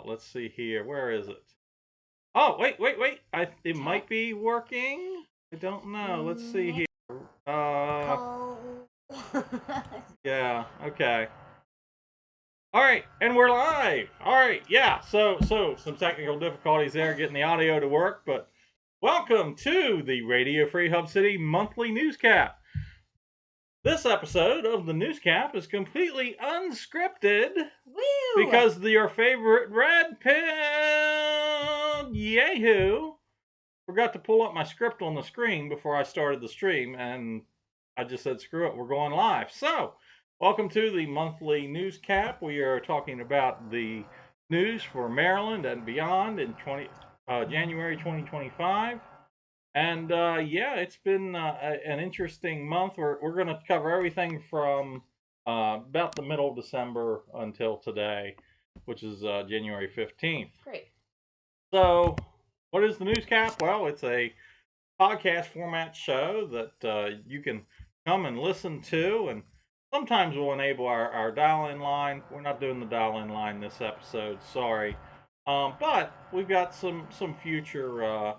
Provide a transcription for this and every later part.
Let's see here. Where is it? Oh, wait. It might be working. I don't know. Let's see here. Oh. Okay. All right, and we're live. All right, yeah. So some technical difficulties there getting the audio to work, but welcome to the Radio Free Hub City monthly newscap. This episode of the newscap is completely unscripted. Woo! Because your favorite red-pilled yahoo forgot to pull up my script on the screen before I started the stream, and I just said, screw it, we're going live. So, welcome to the monthly newscap. We are talking about the news for Maryland and beyond in January 2025. And yeah, it's been an interesting month. We're going to cover everything from about the middle of December until today, which is January 15th. Great. So, what is the newscap? Well, it's a podcast format show that you can come and listen to, and sometimes we'll enable our dial-in line. We're not doing the dial-in line this episode, sorry. But we've got some future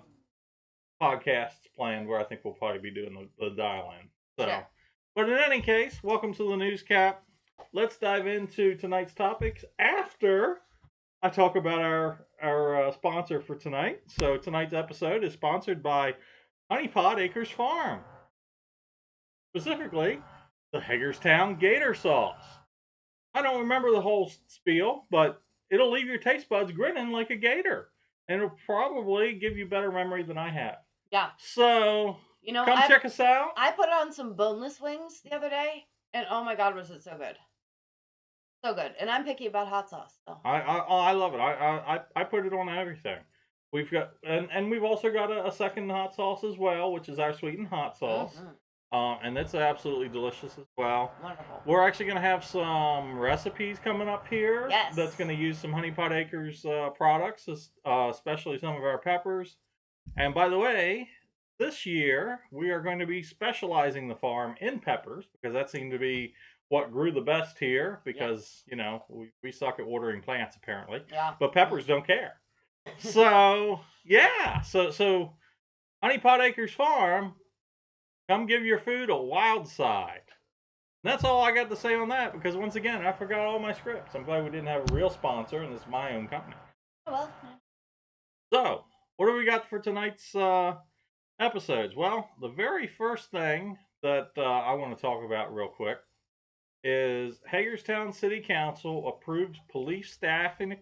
podcasts planned where I think we'll probably be doing the dial-in. So, sure. But in any case, welcome to the newscap. Let's dive into tonight's topics after I talk about our sponsor for tonight. So tonight's episode is sponsored by Honeypot Acres Farm. Specifically, the Hagerstown Gator Sauce. I don't remember the whole spiel, but it'll leave your taste buds grinning like a gator. And it'll probably give you better memory than I have. Yeah. So, come check us out. I put on some boneless wings the other day, and oh my god, was it so good. So good. And I'm picky about hot sauce. So. I love it. I put it on everything. We've got and we've also got a second hot sauce as well, which is our sweetened hot sauce. Mm-hmm. And it's absolutely delicious as well. Wonderful. We're actually going to have some recipes coming up here. Yes. That's going to use some Honeypot Acres products, especially some of our peppers. And by the way, this year we are going to be specializing the farm in peppers because that seemed to be what grew the best here because, you know, we suck at watering plants apparently. Yeah. But peppers don't care. So, yeah. So Honeypot Acres Farm, come give your food a wild side. And that's all I got to say on that because, once again, I forgot all my scripts. I'm glad we didn't have a real sponsor and this is my own company. Oh, well. So, what do we got for tonight's episodes? Well, the very first thing that I want to talk about real quick is Hagerstown City Council approves police staffing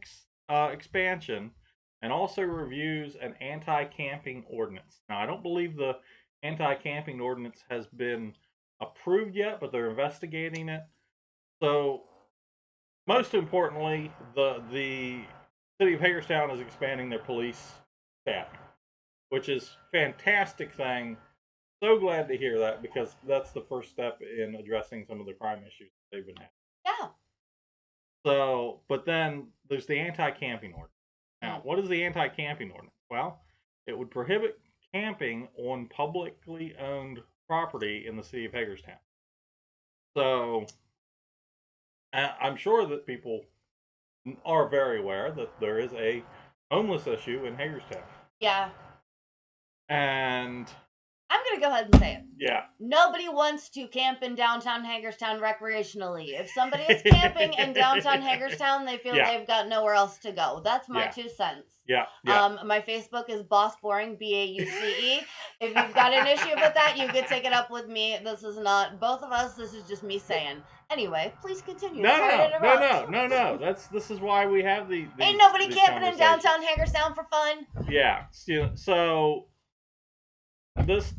expansion and also reviews an anti-camping ordinance. Now, I don't believe the anti-camping ordinance has been approved yet, but they're investigating it. So, most importantly, the city of Hagerstown is expanding their police staffing, which is a fantastic thing. So glad to hear that because that's the first step in addressing some of the crime issues they've been having. Yeah. So, but then there's the anti-camping ordinance. Now, what is the anti-camping ordinance? Well, it would prohibit camping on publicly owned property in the city of Hagerstown. So, I'm sure that people are very aware that there is a homeless issue in Hagerstown. Yeah. And I'm going to go ahead and say it. Yeah. Nobody wants to camp in downtown Hagerstown recreationally. If somebody is camping in downtown Hagerstown, they feel they've got nowhere else to go. That's my 2 cents. Yeah. My Facebook is Boss Boring, BAUCE. If you've got an issue with that, you could take it up with me. This is not both of us. This is just me saying. Anyway, please continue. No. This is why we have the. Ain't nobody camping in downtown Hagerstown for fun. Yeah. So this,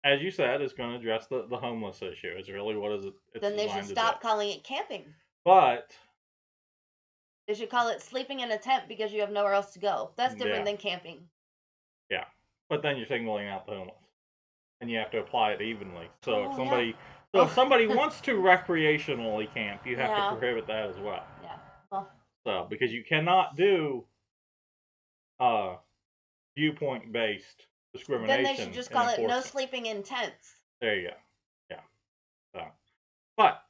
as you said, is going to address the homeless issue. It's really what is it? Then they should stop calling it camping. But they should call it sleeping in a tent because you have nowhere else to go. That's different than camping. Yeah, but then you're singling out the homeless, and you have to apply it evenly. So if somebody wants to recreationally camp, you have to prohibit that as well. Yeah. Well. So because you cannot do viewpoint-based discrimination. Then they should just call it no sleeping in tents. There you go. Yeah. So, but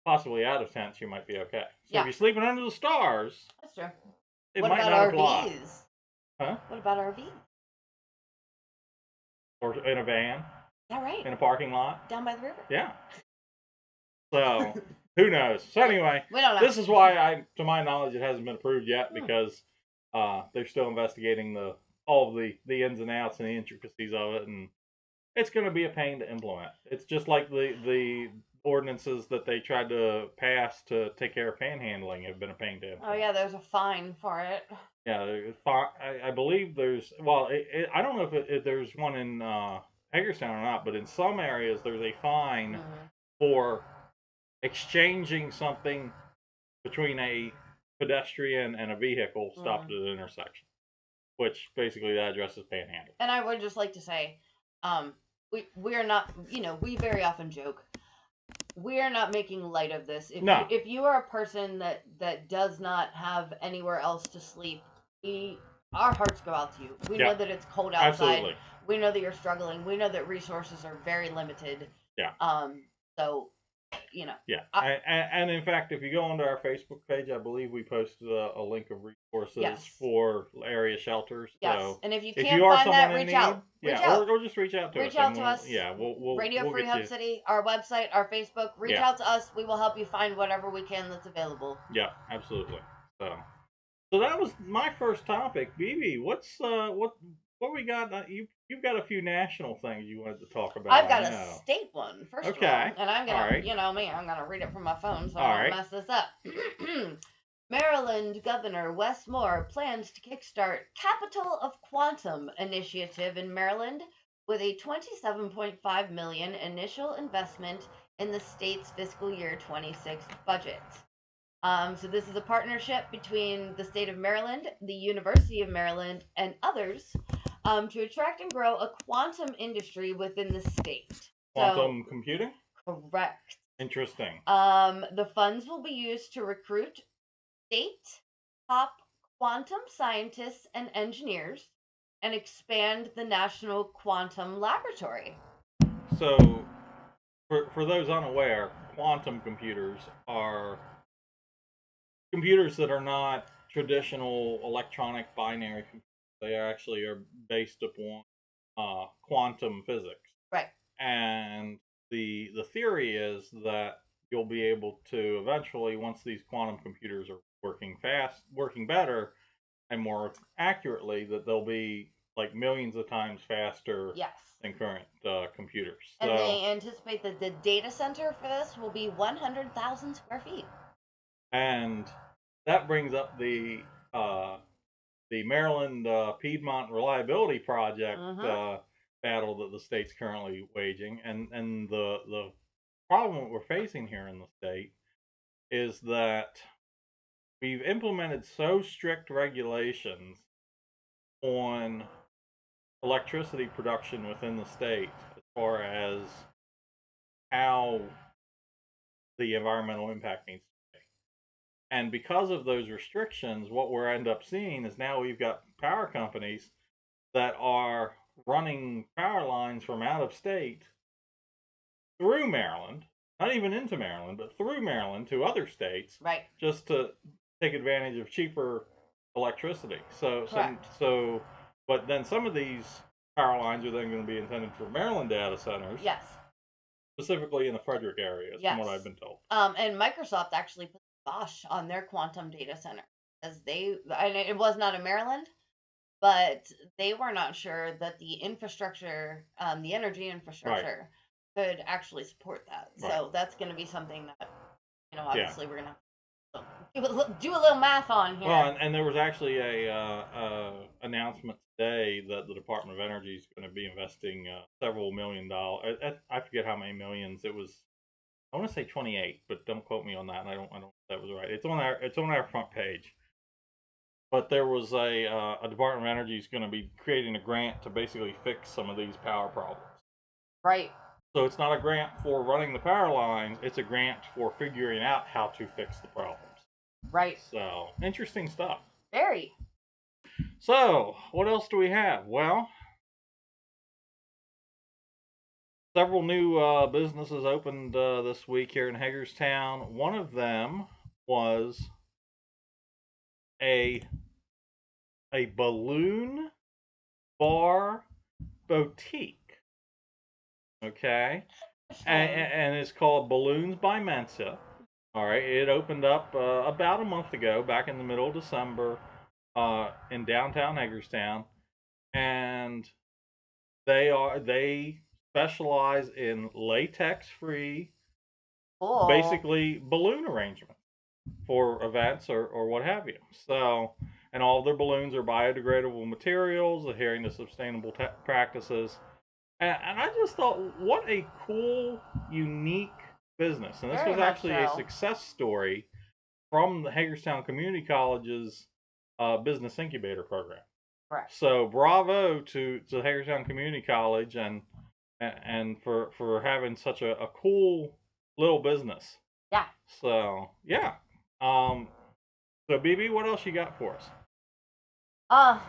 possibly out of tents, you might be okay. So if you're sleeping under the stars, that's true. it What might about not apply. RVs? Huh? What about RVs? Or in a van, Yeah, right. in a parking lot. Down by the river. Yeah. So who knows? So anyway, We don't know. this is why to my knowledge, it hasn't been approved yet because they're still investigating all of the ins and outs and the intricacies of it, and it's going to be a pain to implement. It's just like the ordinances that they tried to pass to take care of panhandling have been a pain to implement. Oh yeah, there's a fine for it. Yeah, I believe there's. Well, I don't know if there's one in Hagerstown or not, but in some areas there's a fine for exchanging something between a pedestrian and a vehicle stopped at an intersection, which basically that addresses panhandle. And I would just like to say, we are not, we very often joke. We are not making light of this. If you are a person that does not have anywhere else to sleep, our hearts go out to you. We know that it's cold outside. Absolutely. We know that you're struggling. We know that resources are very limited. Yeah. So, Yeah. And in fact, if you go onto our Facebook page, I believe we posted a link of resources for area shelters. Yes. So and if you can't find that, reach out. Or just reach out to us. Reach out to us. Yeah, we'll Radio Free Hub City, our website, our Facebook. Reach out to us. We will help you find whatever we can that's available. Yeah, absolutely. So that was my first topic. BB, what we got? You've got a few national things you wanted to talk about. I've got a state one first of all, and I'm gonna, I'm gonna read it from my phone so I don't mess this up. Maryland Governor Wes Moore plans to kickstart Capital of Quantum initiative in Maryland with a $27.5 million initial investment in the state's fiscal year 26 budget. So this is a partnership between the state of Maryland, the University of Maryland, and others to attract and grow a quantum industry within the state. Quantum computing? Correct. Interesting. The funds will be used to recruit state top quantum scientists and engineers and expand the National Quantum Laboratory. So, for those unaware, quantum computers are computers that are not traditional electronic binary computers. They actually are based upon quantum physics. Right. And the theory is that you'll be able to eventually, once these quantum computers are working better and more accurately, that they'll be like millions of times faster than current computers. And they anticipate that the data center for this will be 100,000 square feet. And that brings up the Maryland Piedmont Reliability Project battle that the state's currently waging, and the problem that we're facing here in the state is that we've implemented so strict regulations on electricity production within the state as far as how the environmental impact needs to be. And because of those restrictions, what we're end up seeing is now we've got power companies that are running power lines from out of state through Maryland, not even into Maryland, but through Maryland to other states, just to take advantage of cheaper electricity. But then some of these power lines are then going to be intended for Maryland data centers. Yes. Specifically in the Frederick area, from what I've been told. And Microsoft actually put Bosch on their quantum data center, as it was not in Maryland, but they were not sure that the infrastructure, the energy infrastructure, could actually support that. So that's going to be something that, obviously we're going to do a little math on here. Well, and there was actually a announcement today that the Department of Energy is going to be investing several $1 million. I forget how many millions. It was, I want to say 28, but don't quote me on that. And I don't know if that was right. It's on our front page. But there was a Department of Energy is going to be creating a grant to basically fix some of these power problems. Right. So it's not a grant for running the power lines. It's a grant for figuring out how to fix the problems. Right. So, interesting stuff. Very. So, what else do we have? Well, several new businesses opened this week here in Hagerstown. One of them was a a balloon bar boutique. Okay, and it's called Balloons by Mensa. All right, it opened up about a month ago, back in the middle of December, in downtown Hagerstown, and they specialize in latex-free, Cool. basically balloon arrangement for events or what have you. So, and all of their balloons are biodegradable materials, adhering to sustainable practices. And I just thought, what a cool, unique business. And this Very was much actually a so. success story from the Hagerstown Community College's business incubator program. Correct. So bravo to Hagerstown Community College and for having such a cool little business. Yeah. So yeah. Um, so BB, what else you got for us? Well,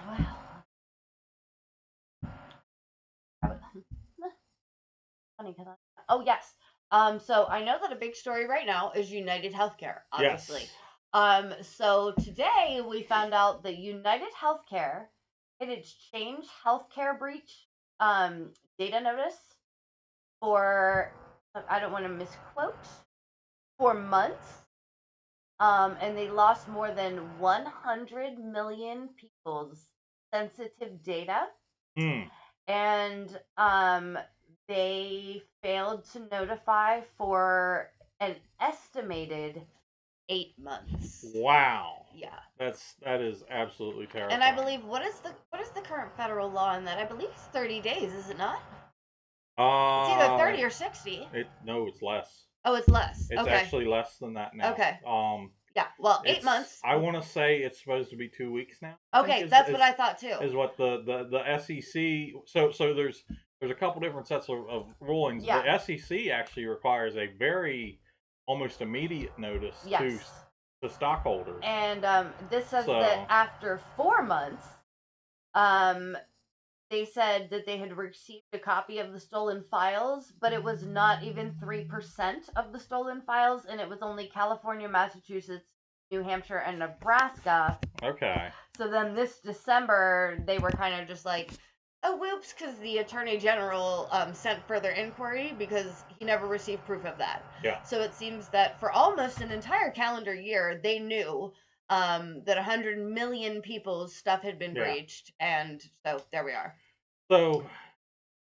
funny because oh yes. So I know that a big story right now is United Healthcare, obviously. Yes. So today we found out that United Healthcare in its Change Healthcare breach data notice for I don't want to misquote, for months. And they lost more than 100 million people's sensitive data. Hmm. And they failed to notify for an estimated 8 months. Wow. Yeah. That is absolutely terrifying. And I believe what is the current federal law in that? I believe it's 30 days, is it not? It's either 30 or 60. No, it's less. Oh, it's less. It's Okay. actually less than that now. Okay. Yeah. Well, 8 months. I want to say it's supposed to be 2 weeks now. Okay, that's what I thought too. Is what the SEC. So there's a couple different sets of rulings. Yeah. The SEC actually requires a very almost immediate notice Yes. to stockholders. And this says that after 4 months, um, they said that they had received a copy of the stolen files, but it was not even 3% of the stolen files, and it was only California, Massachusetts, New Hampshire, and Nebraska. Okay. So then this December, they were kind of just like, oh, whoops, because the Attorney General sent further inquiry because he never received proof of that. Yeah. So it seems that for almost an entire calendar year, they knew that 100 million people's stuff had been breached, and so there we are. So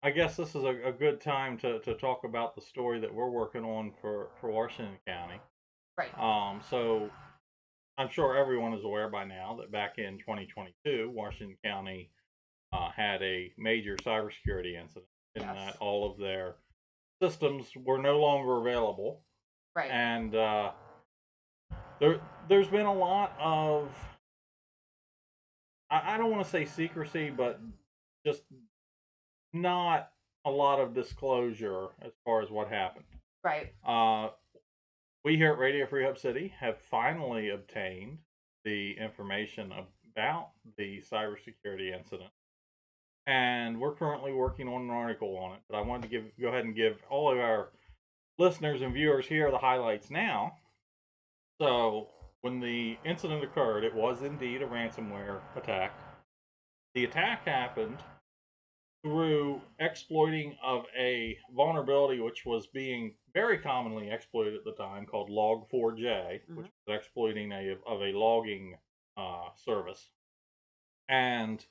I guess this is a good time to talk about the story that we're working on for Washington County. Right. So I'm sure everyone is aware by now that back in 2022, Washington County had a major cybersecurity incident in that all of their systems were no longer available. Right. And there's been a lot of, I don't want to say secrecy, but just not a lot of disclosure as far as what happened. Right. We here at Radio Free Hub City have finally obtained the information about the cybersecurity incident, and we're currently working on an article on it. But I wanted to go ahead and give all of our listeners and viewers here the highlights now. So, when the incident occurred, it was indeed a ransomware attack. The attack happened through exploiting of a vulnerability which was being very commonly exploited at the time called Log4j, which was exploiting of a logging service. And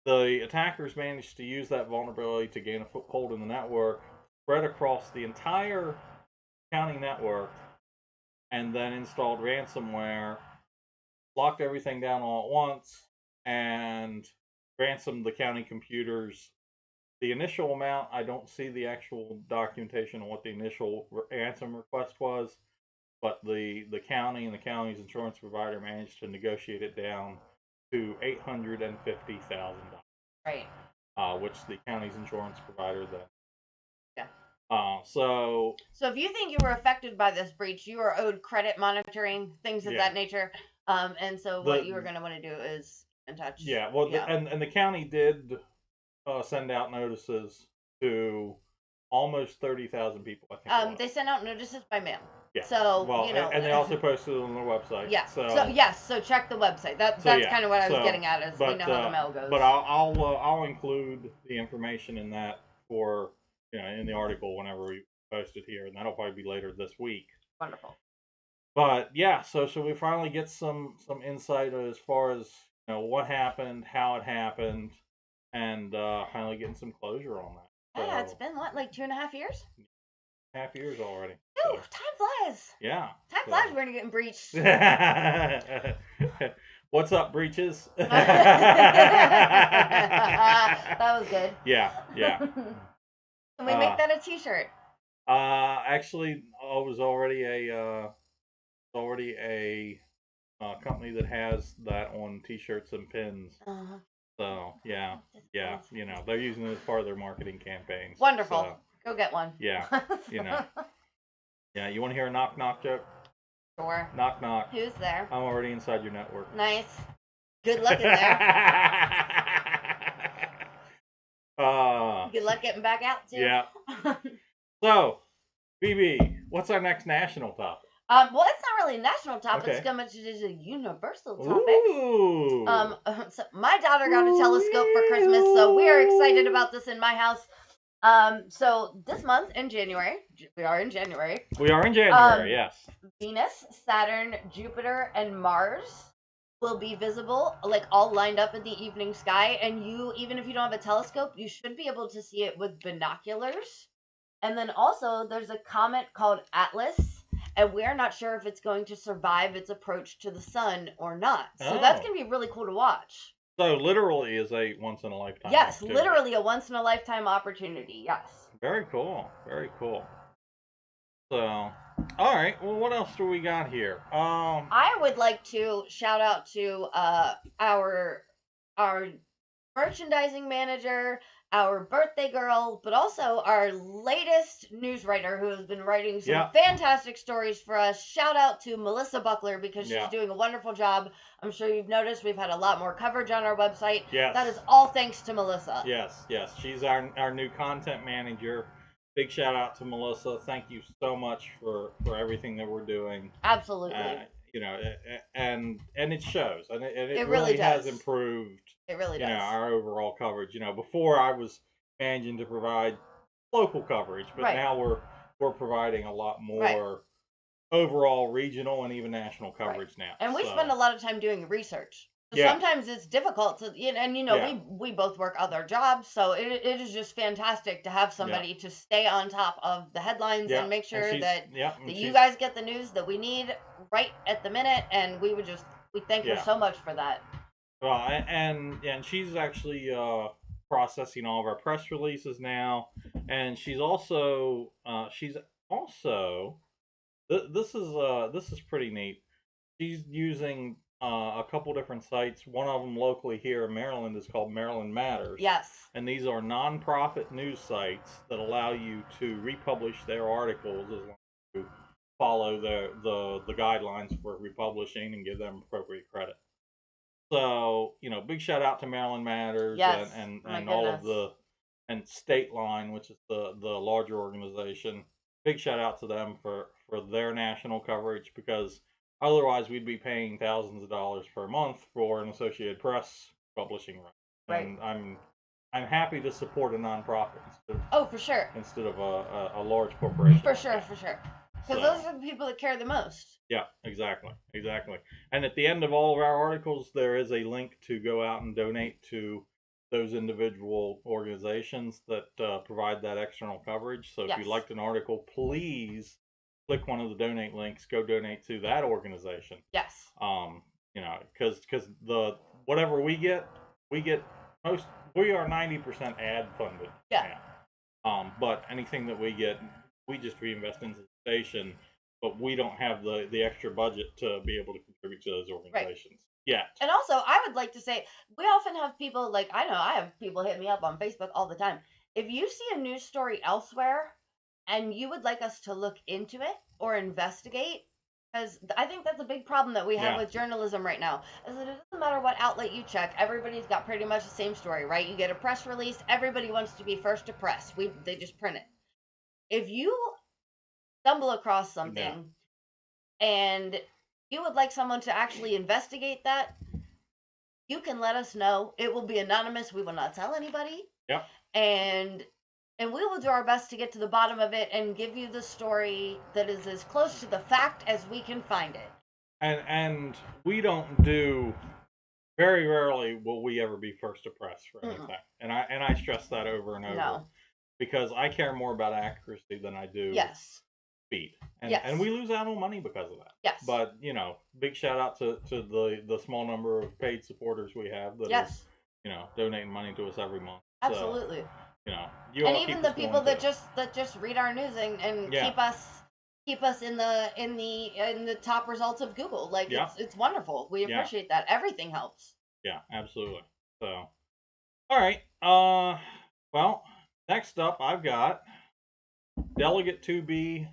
the attackers managed to use that vulnerability to gain a foothold in the network, spread across the entire county network, and then installed ransomware, locked everything down all at once, and ransomed the county computers. The initial amount, I don't see the actual documentation on what the initial ransom request was, but the county and the county's insurance provider managed to negotiate it down to $850,000. Right. Which the county's insurance provider then. Yeah. So if you think you were affected by this breach, you are owed credit monitoring, things of that nature. And so what you are going to want to do is in touch. Yeah. Well, and the county did send out notices to almost 30,000 people. I think. They sent out notices by mail. Yeah. So, Well, and they also posted it on their website. yeah. So So yes, so check the website. so That's yeah. kind of what I was So getting at, is we but know how the mail goes. but I'll include the information in that for in the article whenever we post it here, and that'll probably be later this week. Wonderful. But yeah, so we finally get some insight as far as what happened, how it happened, and finally getting some closure on that. Yeah, it's So been what, like 2.5 years? half years already. Ooh, So time flies. yeah. Time So. flies. We're gonna get breached. What's up, breaches? That was good. Yeah. Can we make that a T-shirt? Actually, it was already a company that has that on T-shirts and pins. Uh-huh. So yeah, they're using it as part of their marketing campaigns. Wonderful. So, Go get one. yeah, yeah. You want to hear a knock knock joke? Sure. Knock knock. Who's there? I'm already inside your network. Nice. Good luck in there. Good luck getting back out too. Yeah. So, BB, what's our next national topic? Well, it's not really a national topic Okay. so much as it is a universal topic. Ooh. So my daughter got a telescope for Christmas, so we are excited about this in my house. So this month in January, we are in January. Yes. Venus, Saturn, Jupiter, and Mars will be visible, like all lined up in the evening sky. And you, even if you don't have a telescope, you should be able to see it with binoculars. And then also, there's a comet called Atlas, and we're not sure if it's going to survive its approach to the sun or not. So that's going to be really cool to watch. So literally is a once in a lifetime. Yes, literally a once in a lifetime opportunity. Yes. Very cool. Very cool. So, all right. Well, what else do we got here? I would like to shout out to our merchandising manager, our birthday girl, but also our latest news writer who has been writing some fantastic stories for us. Shout out to Melissa Buckler, because she's doing a wonderful job. I'm sure you've noticed we've had a lot more coverage on our website. Yes. That is all thanks to Melissa. Yes. She's our new content manager. Big shout out to Melissa. Thank you so much for everything that we're doing. Absolutely. And it shows, and it really has improved. It really does. Our overall coverage. Before I was managing to provide local coverage, but now we're providing a lot more overall regional and even national coverage now. And we spend a lot of time doing research. So sometimes it's difficult to, and we both work other jobs, so it is just fantastic to have somebody to stay on top of the headlines and make sure that you guys get the news that we need right at the minute, and we thank her so much for that. Well, and she's actually processing all of our press releases now, and she's also this is pretty neat. She's using a couple different sites. One of them locally here in Maryland is called Maryland Matters. Yes. And these are nonprofit news sites that allow you to republish their articles as long as you follow the guidelines for republishing and give them appropriate credit. So, big shout out to Maryland Matters and all of and State Line, which is the larger organization. Big shout out to them for their national coverage, because otherwise we'd be paying thousands of dollars per month for an Associated Press publishing right. And I'm happy to support a nonprofit for sure. Instead of a large corporation. For sure. Because those are the people that care the most. Yeah, exactly. And at the end of all of our articles, there is a link to go out and donate to those individual organizations that provide that external coverage. So if you liked an article, please click one of the donate links. Go donate to that organization. Yes. Because the whatever we get most. We are 90% ad funded. Yeah. Now. But anything that we get, we just reinvest into the station, but we don't have the extra budget to be able to contribute to those organizations yet. And also, I would like to say, we often have people, like, I have people hit me up on Facebook all the time. If you see a news story elsewhere and you would like us to look into it or investigate, because I think that's a big problem that we have with journalism right now, is that it doesn't matter what outlet you check, everybody's got pretty much the same story, right? You get a press release, everybody wants to be first to press. They just print it. If you stumble across something and you would like someone to actually investigate that, you can let us know. It will be anonymous. We will not tell anybody. Yep. And we will do our best to get to the bottom of it and give you the story that is as close to the fact as we can find it. And we don't do, very rarely will we ever be first to press for anything. And I stress that over and over. No. Because I care more about accuracy than I do Yes. speed. Yes. And we lose out on money because of that. Yes. But, you know, big shout out to the small number of paid supporters we have that Yes. are, you know, donating money to us every month. Absolutely. So, you know, you and all even keep the us people going that just read our news and Yeah. keep us in the top results of Google. Like Yeah. it's wonderful. We Yeah. appreciate that. Everything helps. Yeah, absolutely. So, all right. Well, next up, I've got Delegate 2B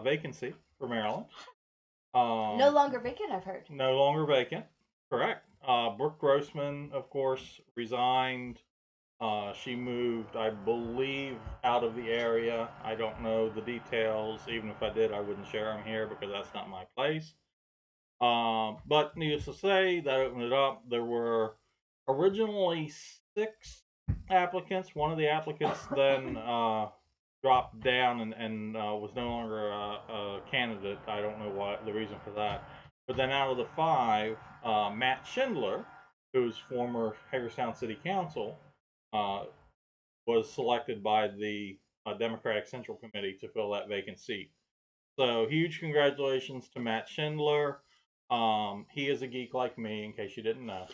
vacancy for Maryland. No longer vacant, I've heard. No longer vacant. Correct. Brooke Grossman, of course, resigned. She moved, I believe, out of the area. I don't know the details. Even if I did, I wouldn't share them here because that's not my place. But needless to say, that opened it up. There were originally 6 applicants. One of the applicants then dropped down and was no longer a candidate. I don't know what the reason for that. But then out of the 5, Matt Schindler, who's former Hagerstown City Council, was selected by the Democratic Central Committee to fill that vacant seat. So huge congratulations to Matt Schindler. He is a geek like me, in case you didn't know.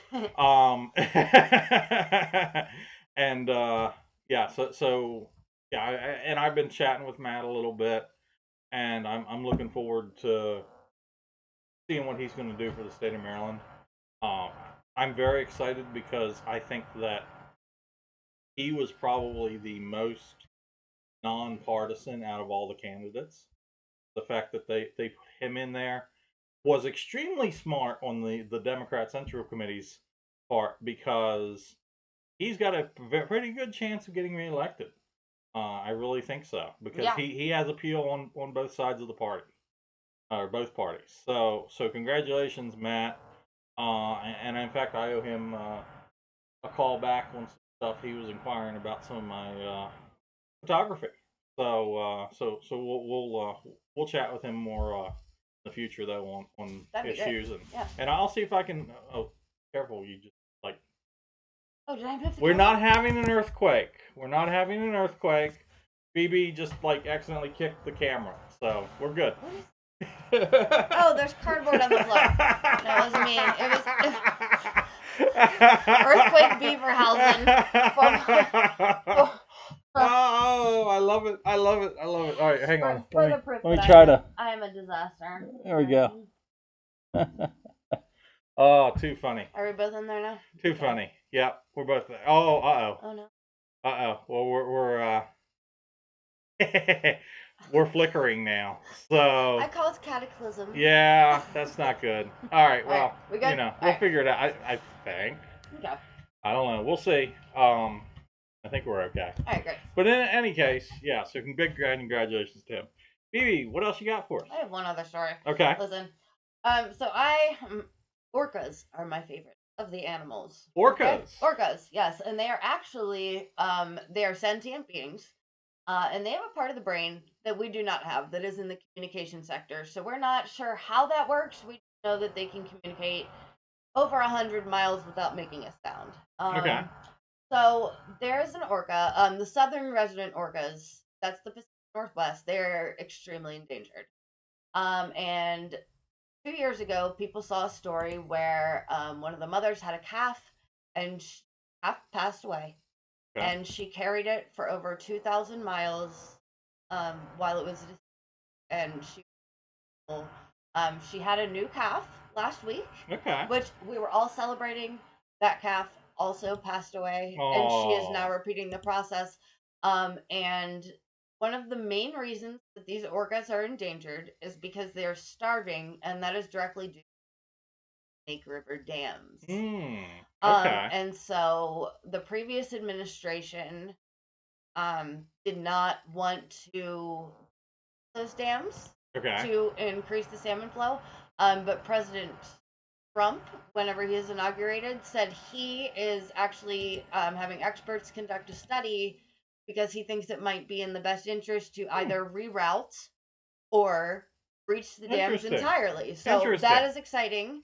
And yeah, so yeah, and I've been chatting with Matt a little bit, and I'm looking forward to seeing what he's going to do for the state of Maryland. Um, I'm very excited because I think that he was probably the most nonpartisan out of all the candidates. The fact that they put him in there was extremely smart on the Democrat Central Committee's part because he's got a pretty good chance of getting reelected. I really think so because he has appeal on both sides of the party, or both parties. So congratulations, Matt. And in fact, I owe him a call back on some stuff he was inquiring about some of my photography. So we'll chat with him more in the future though on issues and I'll see if I can. Oh, careful! You just like. Oh, did I miss? We're not having an earthquake. We're not having an earthquake. BB just like accidentally kicked the camera, so we're good. Oh, there's cardboard on the floor. That wasn't me. It was earthquake Beaverhausen. Oh, I love it. I love it. I love it. All right, hang on. Let me try to. I am a disaster. There we go. Oh, too funny. Are we both in there now? Too funny. Yep, we're both there. Oh, uh-oh. Oh, no. Uh-oh. Well, we're flickering now. So I call it cataclysm. Yeah, that's not good. All right, well, we good? you know, we'll figure it out. I think. Okay. I don't know. We'll see. I think we're okay. All right, great. But in any case, yeah. So big congratulations to him. BB, what else you got for us? I have one other story. Okay. Listen. So orcas are my favorite of the animals. Orcas. Okay? Orcas, yes, and they are actually they are sentient beings. And they have a part of the brain that we do not have that is in the communication sector. So we're not sure how that works. We know that they can communicate over 100 miles without making a sound. Okay. So there's an orca, the southern resident orcas, that's the Pacific Northwest. They're extremely endangered. And 2 years ago, people saw a story where one of the mothers had a calf and calf passed away. Okay. And she carried it for over 2,000 miles while it was, and she had a new calf last week. Okay. Which we were all celebrating. That calf also passed away, and she is now repeating the process. And one of the main reasons that these orcas are endangered is because they are starving, and that is directly due to Snake River dams. Okay. And so the previous administration did not want to those dams. Okay. to increase the salmon flow. But President Trump, whenever he is inaugurated, said he is actually having experts conduct a study because he thinks it might be in the best interest to Hmm. either reroute or breach the dams Interesting. entirely. So that Interesting. is exciting,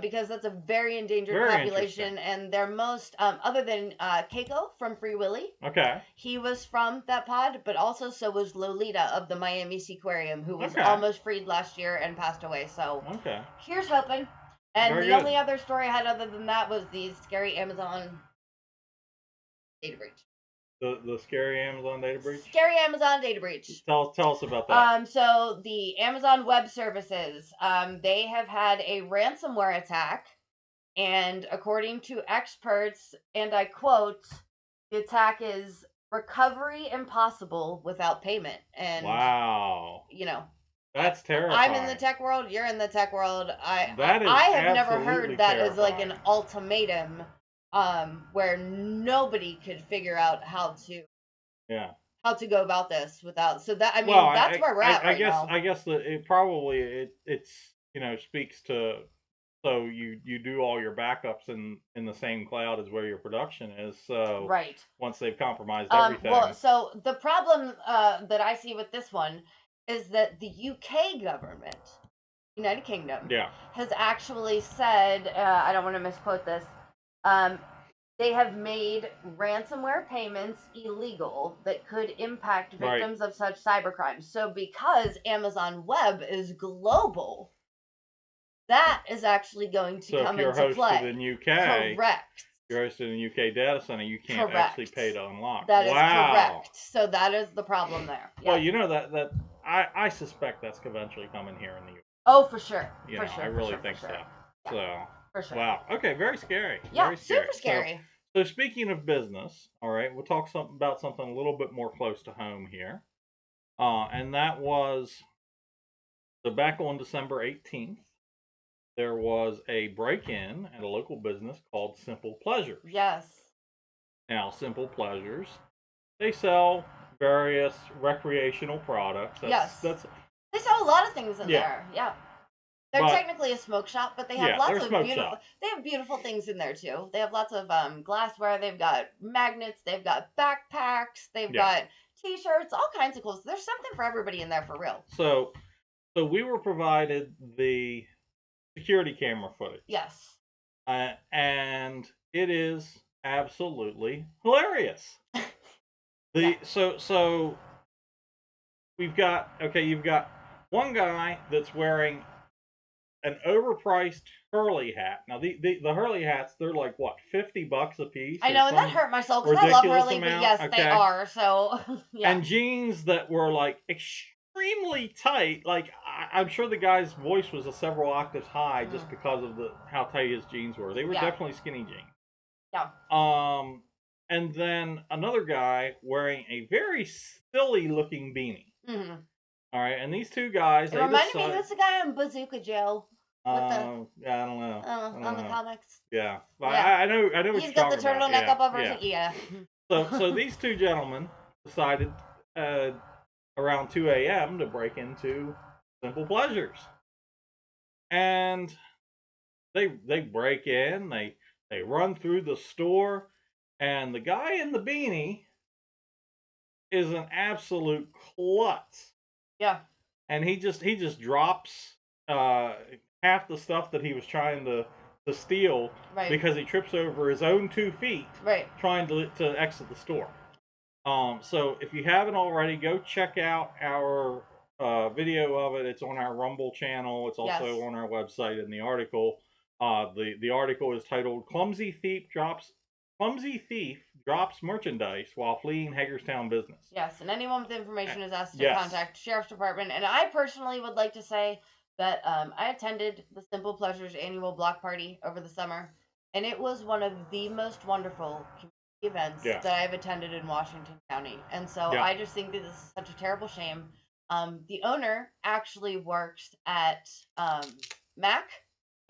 because that's a very endangered Very interesting. population, and they're most, other than Keiko from Free Willy, Okay. he was from that pod, but also so was Lolita of the Miami Seaquarium, who was Okay. almost freed last year and passed away. So Okay. here's hoping. And Very the good. only other story I had other than that was the scary Amazon data breach. The scary Amazon data breach. Scary Amazon data breach. Tell us about that. So the Amazon Web Services, they have had a ransomware attack, and according to experts, and I quote, the attack is recovery impossible without payment. And Wow. you know, That's I'm in the terrifying. tech world. You're in the tech world. That is I have never absolutely heard that as like an terrifying. ultimatum, where nobody could figure out Yeah. how to go about this without. So that, I Well, mean, that's where we're at I right guess now. that it probably it's speaks to, so you do all your backups in the same cloud as where your production is. So Right. once they've compromised Well, everything, so the problem that I see with this one is that the UK government, United Kingdom, yeah, has actually said, I don't want to misquote this, um, they have made ransomware payments illegal that could impact right. victims of such cybercrimes. So, because Amazon Web is global, that is actually going to So if come you're into hosted in play. UK, Correct. you're hosted in UK data center, you can't actually Correct. pay to unlock. That is Wow. correct. So that is the problem there. Well, Yeah. that I suspect that's eventually coming here in the US. Oh, for sure. For I sure. For really sure. For think sure. so. Yeah. So, For sure. wow. Okay, very scary. Yeah. Very scary. Super scary. So speaking of business, all right, we'll talk about something a little bit more close to home here. And that was, so back on December 18th, there was a break-in at a local business called Simple Pleasures. Yes. Now, Simple Pleasures, they sell various recreational products. Yes. That's They sell a lot of things in Yeah, there. Yeah. They're but technically a smoke shop, but they have yeah, they're lots a of smoke beautiful. shop. They have beautiful things in there too. They have lots of glassware. They've got magnets. They've got backpacks. They've Yeah. got T-shirts. All kinds of cool. There's something for everybody in there for real. So we were provided the security camera footage. Yes. And it is absolutely hilarious. Yeah. So you've got one guy that's wearing an overpriced Hurley hat. Now the Hurley hats, they're like what, $50 a piece I or know, and that some hurt my soul because I love ridiculous Hurley, but amount. yes, they Okay. are. So yeah. And jeans that were like extremely tight. Like I'm sure the guy's voice was a several octaves high just because of how tight his jeans were. They were Yeah. definitely skinny jeans. Yeah. And then another guy wearing a very silly looking beanie. Mm-hmm. All right, and these two guys, It they reminded me, decide. who's the guy in Bazooka Joe with the Yeah, I don't know. I on don't the know. comics? Yeah, but Yeah. I know what He's you're got the talking about. turtleneck Yeah, up over yeah. his yeah. So these two gentlemen decided around 2 a.m. to break into Simple Pleasures, and they break in, they run through the store, and the guy in the beanie is an absolute klutz. Yeah. And he just drops half the stuff that he was trying to steal, Right. because he trips over his own 2 feet Right. trying to exit the store. So if you haven't already, go check out our video of it. It's on our Rumble channel. It's also Yes. on our website in the article. The article is titled "Clumsy Thief Drops Merchandise While Fleeing Hagerstown Business." Yes, and anyone with information is asked to Yes. contact Sheriff's Department. And I personally would like to say that I attended the Simple Pleasures annual block party over the summer, and it was one of the most wonderful community events Yeah. that I've attended in Washington County. And so Yeah. I just think that this is such a terrible shame. The owner actually works at Mac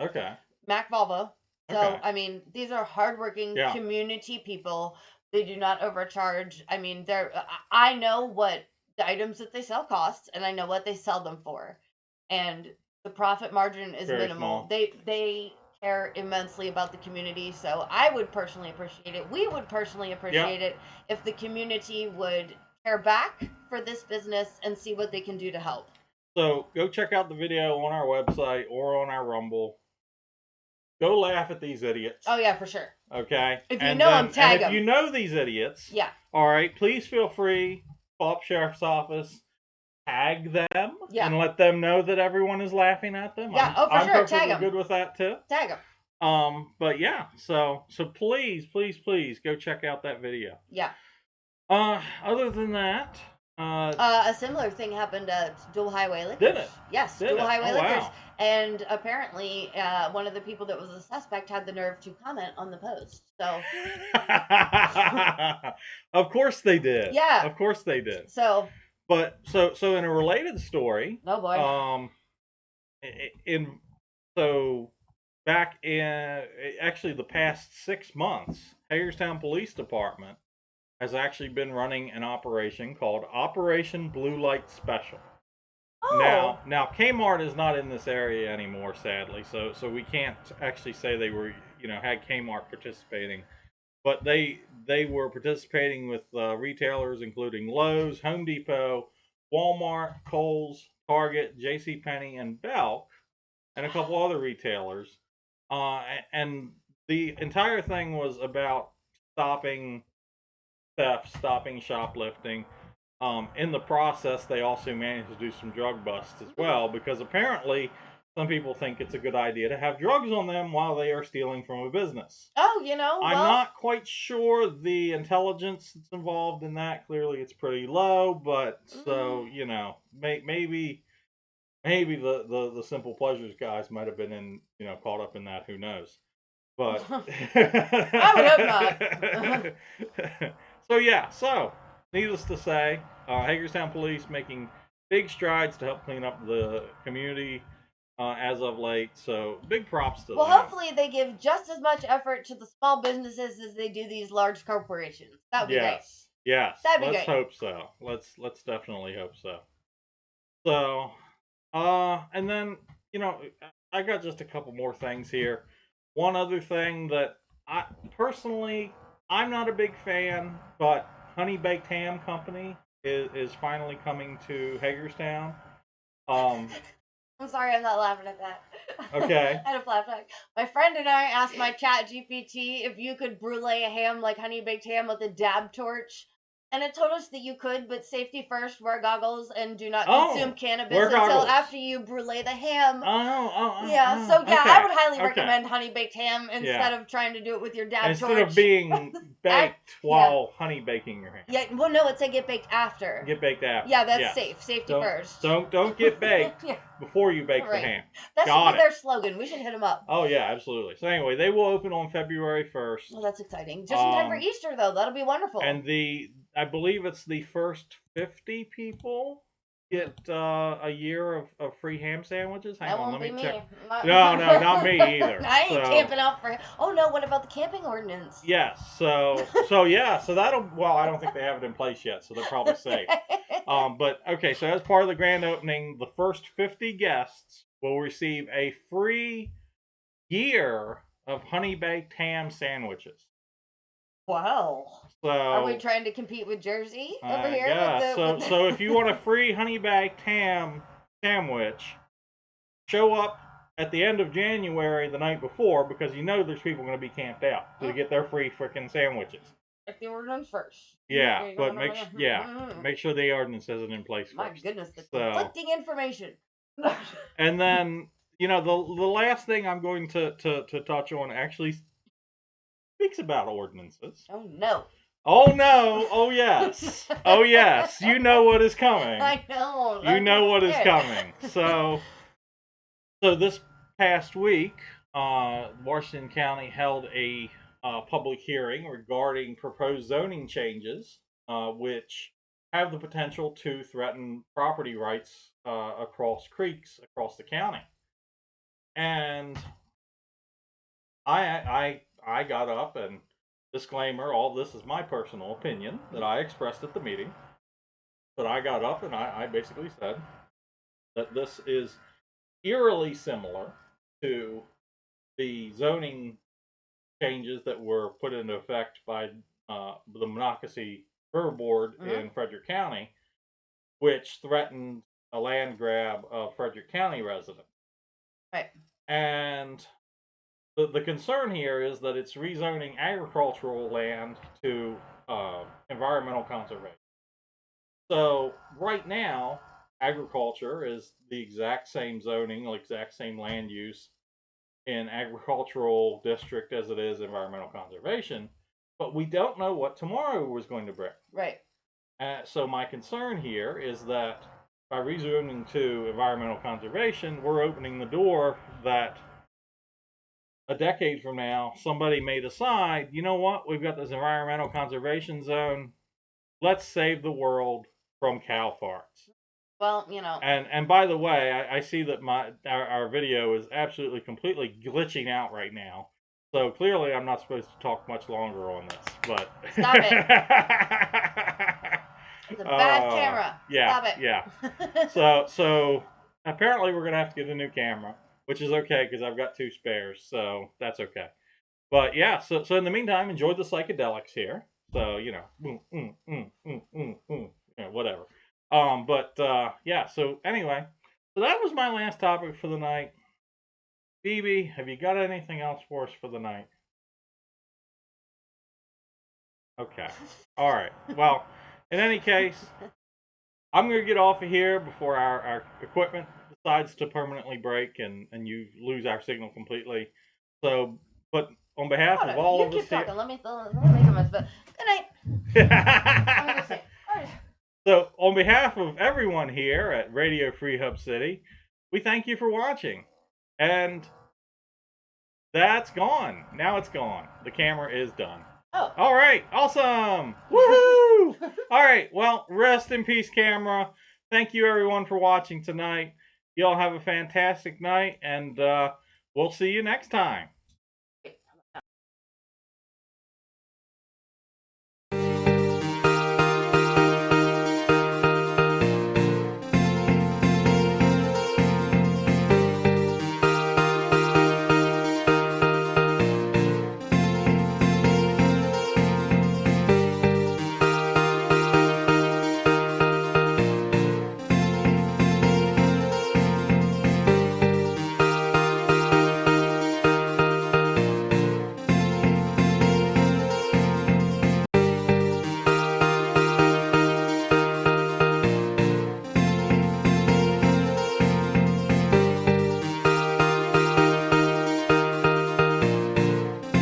Okay. Volvo. So, Okay. I mean, these are hardworking Yeah. community people. They do not overcharge. I mean, I know what the items that they sell cost, and I know what they sell them for, and the profit margin is Very minimal. small. They care immensely about the community, so I would personally appreciate it. We would personally appreciate it if the community would care back for this business and see what they can do to help. So go check out the video on our website or on our Rumble. Go laugh at these idiots. Oh yeah, for sure. Okay. If you know them, tag and if them. you know these idiots, Yeah. all right, please feel free. Call up sheriff's office, tag them, Yeah. and let them know that everyone is laughing at them. Yeah. I'm For sure. perfectly Tag them. good with that too. Tag them. But yeah, so please go check out that video. Yeah. Other than that, a similar thing happened at Dual Highway Liquors. Did it? Yes, Did Dual it? Highway Oh, Liquors. wow. And apparently, one of the people that was a suspect had the nerve to comment on the post. So, of course they did. Yeah. Of course they did. so But so in a related story, oh boy. in so back in actually the past 6 months, Hagerstown Police Department has actually been running an operation called Operation Blue Light Special. Oh. Now Kmart is not in this area anymore, sadly. So we can't actually say they were, had Kmart participating, but they were participating with retailers including Lowe's, Home Depot, Walmart, Kohl's, Target, J.C. Penney, and Belk, and a couple other retailers. And the entire thing was about stopping theft, stopping shoplifting. In the process, they also managed to do some drug busts as well, because apparently some people think it's a good idea to have drugs on them while they are stealing from a business. Oh, I'm not quite sure the intelligence that's involved in that. Clearly, it's pretty low, but so maybe the simple pleasures guys might have been caught up in that. Who knows? But I would hope not. So needless to say, Hagerstown Police making big strides to help clean up the community as of late. So big props to Well, them. hopefully they give just as much effort to the small businesses as they do these large corporations. That would be great. Yes. That'd be Let's great. hope so. Let's definitely hope so. So, and then I got just a couple more things here. One other thing that I personally I'm not a big fan, but Honey Baked Ham Company is finally coming to Hagerstown. I'm sorry, I'm not laughing at that. Okay. I had a flashback. My friend and I asked my chat GPT if you could brulee a ham like Honey Baked Ham with a dab torch. And it told us that you could, but safety first, wear goggles, and do not consume cannabis until after you brulee the ham. Yeah, so yeah, okay. I would highly recommend Honey Baked Ham instead of trying to do it with your dab torch. Instead of being baked while honey baking your ham. Yeah, well, no, it said get baked after. Get baked after. Yeah, that's safe. Safety first. Don't get baked before you bake the ham. That should be their slogan. We should hit them up. Oh yeah, absolutely. So anyway, they will open on February 1st. Well, that's exciting. Just in time for Easter, though. That'll be wonderful. And I believe it's the first 50 people get a year of free ham sandwiches. Hang on, let me check. No, not me either. I ain't camping out for. Oh no, what about the camping ordinance? Yes, so that'll. Well, I don't think they have it in place yet, so they're probably safe. But okay, so as part of the grand opening, the first 50 guests will receive a free year of honey baked ham sandwiches. Wow. So are we trying to compete with Jersey over here? Yeah. So if you want a free honey baked ham sandwich, show up at the end of January the night before, because there's people going to be camped out to get their free freaking sandwiches. If the ordinance first. Yeah, but make sure the ordinance isn't in place first. My goodness, the conflicting information. And then the last thing I'm going to touch on actually speaks about ordinances. Oh no. Oh no! Oh yes! Oh yes! You know what is coming. I know. You know what is coming. So this past week, Washington County held a public hearing regarding proposed zoning changes, which have the potential to threaten property rights across creeks across the county. And I got up and. Disclaimer, all this is my personal opinion that I expressed at the meeting. But I got up and I basically said that this is eerily similar to the zoning changes that were put into effect by the Monocacy River Board Mm-hmm. in Frederick County, which threatened a land grab of Frederick County residents. Right. And the concern here is that it's rezoning agricultural land to environmental conservation. So right now, agriculture is the exact same zoning, exact same land use in agricultural district as it is environmental conservation, but we don't know what tomorrow is going to bring. Right. So my concern here is that by rezoning to environmental conservation, we're opening the door that a decade from now, somebody may decide, you know what, we've got this environmental conservation zone. Let's save the world from cow farts. Well, you know. And by the way, I see that our video is absolutely completely glitching out right now. So clearly I'm not supposed to talk much longer on this, but Stop it. It's a bad camera. Yeah, Stop it. Yeah. So apparently we're gonna have to get a new camera, which is okay because I've got 2 spares, so that's okay. But yeah, so in the meantime, enjoy the psychedelics here. So you know, whatever. Yeah. So anyway, so that was my last topic for the night. Phoebe, have you got anything else for us for the night? Okay. All right. Well, in any case, I'm going to get off of here before our equipment decides to permanently break and you lose our signal completely. So, but on behalf of all of us here, let me make a mess. But good night. So, on behalf of everyone here at Radio Free Hub City, we thank you for watching. And that's gone. Now it's gone. The camera is done. Oh. All right. Awesome. Woohoo! All right. Well, rest in peace, camera. Thank you, everyone, for watching tonight. Y'all have a fantastic night, and we'll see you next time.